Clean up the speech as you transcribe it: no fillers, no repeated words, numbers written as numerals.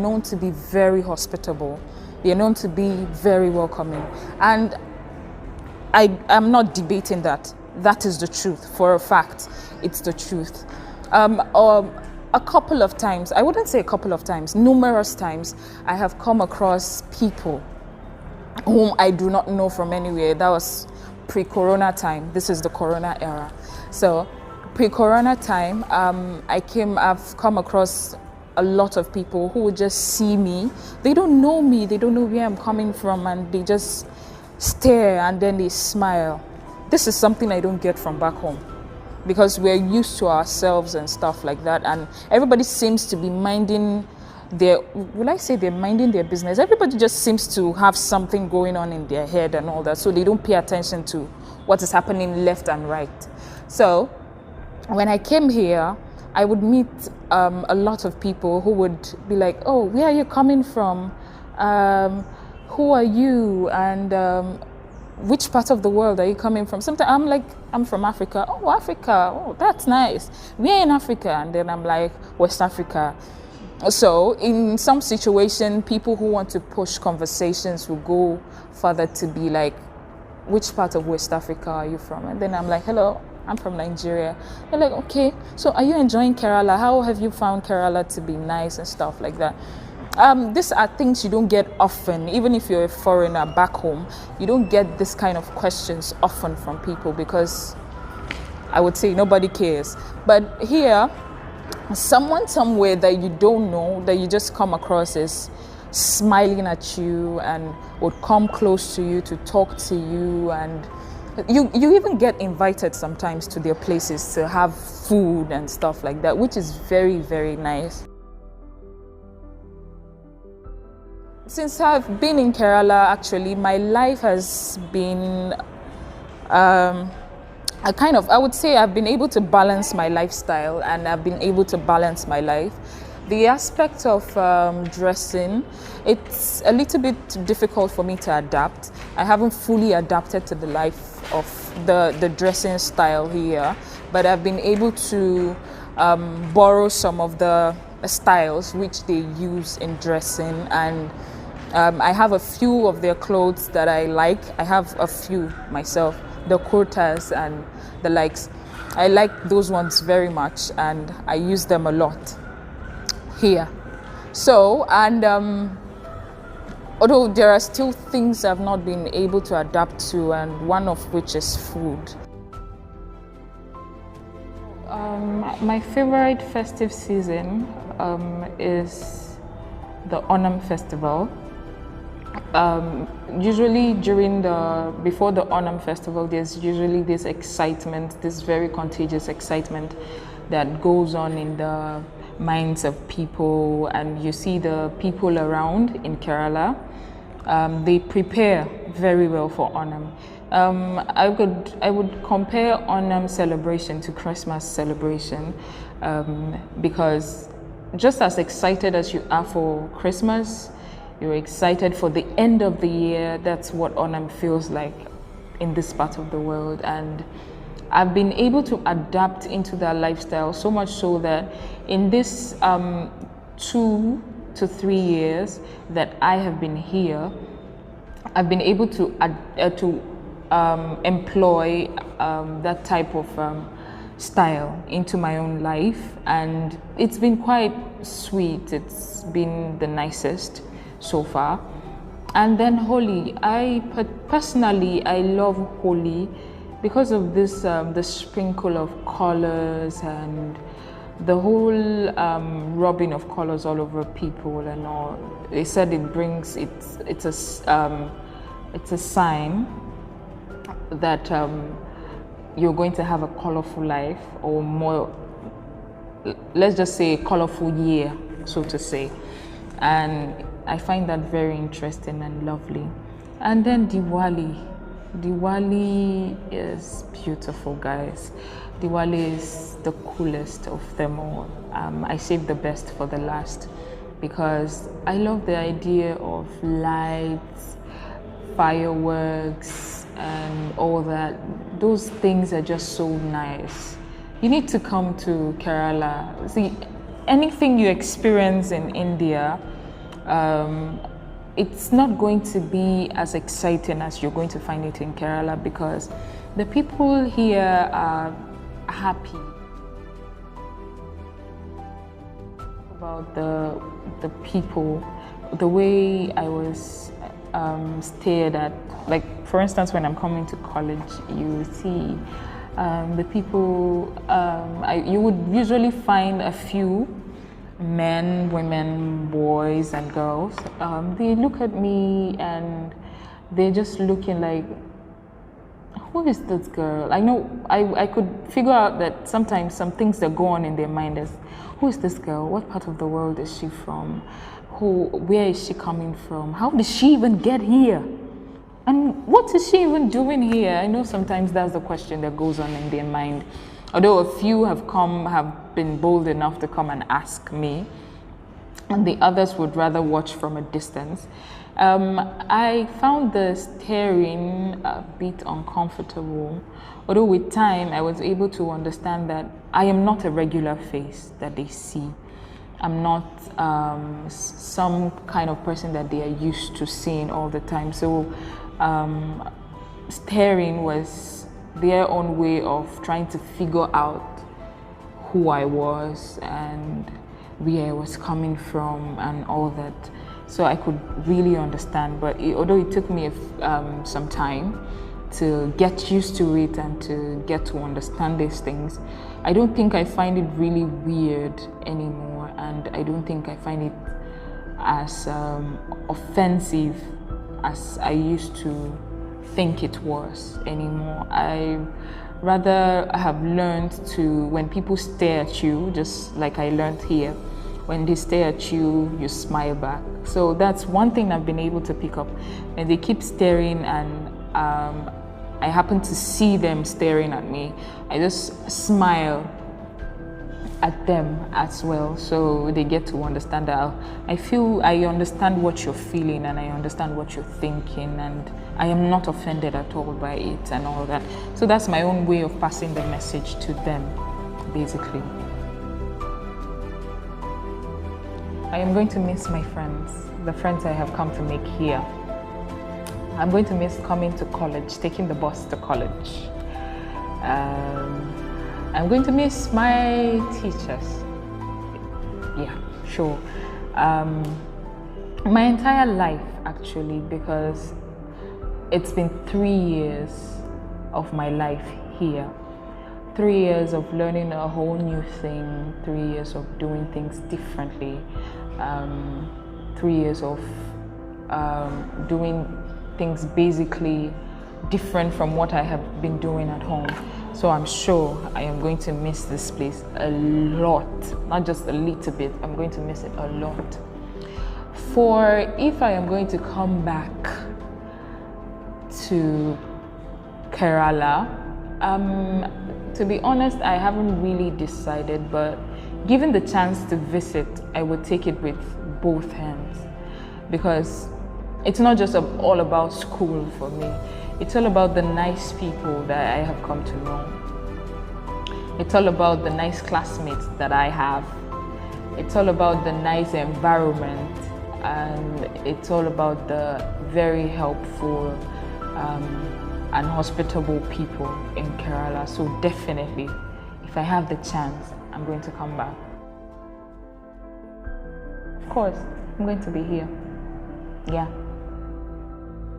Known to be very hospitable. They're known to be very welcoming. And I'm not debating that. That is the truth. For a fact, it's the truth. A couple of times, I wouldn't say a couple of times, numerous times, I have come across people whom I do not know from anywhere. That was pre-corona time. This is the corona era. So pre-corona time, I've come across a lot of people who would just see me. They don't know me, they don't know where I'm coming from, and they just stare and then they smile. This is something I don't get from back home, because we're used to ourselves and stuff like that, and everybody seems to be minding their, will I say they're minding their business? Everybody just seems to have something going on in their head and all that, so they don't pay attention to what is happening left and right. So when I came here, I would meet a lot of people who would be like, oh, where are you coming from? Who are you? And which part of the world are you coming from? Sometimes I'm like, I'm from Africa. Oh, Africa. Oh, that's nice. We're in Africa. And then I'm like, West Africa. So in some situation, people who want to push conversations will go further to be like, which part of West Africa are you from? And then I'm like, hello, I'm from Nigeria. They're like, okay, so are you enjoying Kerala? How have you found Kerala to be nice and stuff like that? These are things you don't get often. Even if you're a foreigner back home, you don't get this kind of questions often from people, because I would say nobody cares. But here, someone somewhere that you don't know, that you just come across, is smiling at you and would come close to you to talk to you, and you even get invited sometimes to their places to have food and stuff like that, which is very, very nice. Since I've been in Kerala, actually, my life has been I would say I've been able to balance my lifestyle, and I've been able to balance my life. The aspect of dressing, it's a little bit difficult for me to adapt. I haven't fully adapted to the life of the dressing style here, but I've been able to borrow some of the styles which they use in dressing, and I have a few of their clothes that I like. I have a few myself, the kurtas and the likes. I like those ones very much, and I use them a lot here. So, and although there are still things I've not been able to adapt to, and one of which is food. My favorite festive season is the Onam festival. Usually before the Onam festival, there's usually this excitement, this very contagious excitement that goes on in the minds of people, and you see the people around in Kerala. They prepare very well for Onam. I would compare Onam celebration to Christmas celebration, because just as excited as you are for Christmas, you're excited for the end of the year. That's what Onam feels like in this part of the world. And I've been able to adapt into that lifestyle, so much so that in this 2 to 3 years that I have been here, I've been able to employ that type of style into my own life, and it's been quite sweet. It's been the nicest so far. And then Holi, personally I love Holi because of this the sprinkle of colors and the whole rubbing of colors all over people and all. They said it brings it's a sign that you're going to have a colorful life, or more, let's just say, a colorful year, so to say. And I find that very interesting and lovely. And then Diwali. Diwali is beautiful, guys. Diwali is the coolest of them all. I saved the best for the last because I love the idea of lights, fireworks, and all that. Those things are just so nice. You need to come to Kerala. See, anything you experience in India, It's not going to be as exciting as you're going to find it in Kerala, because the people here are happy. About the people, the way I was stared at, like for instance when I'm coming to college, you see the people, you would usually find a few men, women, boys and girls. They look at me and they're just looking like, who is this girl? I know I could figure out that sometimes some things that go on in their mind is, who is this girl? What part of the world is she from? Where is she coming from? How did she even get here? And what is she even doing here? I know sometimes that's the question that goes on in their mind. Although a few have been bold enough to come and ask me, and the others would rather watch from a distance. I found the staring a bit uncomfortable, although with time I was able to understand that I am not a regular face that they see. I'm not some kind of person that they are used to seeing all the time. So staring was their own way of trying to figure out who I was and where I was coming from and all that. So I could really understand, but although it took me some time to get used to it and to get to understand these things, I don't think I find it really weird anymore, and I don't think I find it as offensive as I used to think it was anymore. I rather have learned to, when people stare at you, just like I learned here, when they stare at you, you smile back. So that's one thing I've been able to pick up. When they keep staring and I happen to see them staring at me, I just smile at them as well, so they get to understand that I understand what you're feeling and I understand what you're thinking, and I am not offended at all by it and all that. So that's my own way of passing the message to them, basically. I am going to miss my friends, the friends I have come to make here. I'm going to miss coming to college, taking the bus to college. I'm going to miss my teachers. Yeah, sure. My entire life, actually, because it's been 3 years of my life here. 3 years of learning a whole new thing, 3 years of doing things differently, 3 years of doing things basically different from what I have been doing at home. So I'm sure I am going to miss this place a lot, not just a little bit, I'm going to miss it a lot. For if I am going to come back to Kerala, to be honest, I haven't really decided, but given the chance to visit, I would take it with both hands, because it's not just all about school for me. It's all about the nice people that I have come to know. It's all about the nice classmates that I have. It's all about the nice environment, and it's all about the very helpful and hospitable people in Kerala. So definitely, if I have the chance, I'm going to come back. Of course, I'm going to be here. Yeah.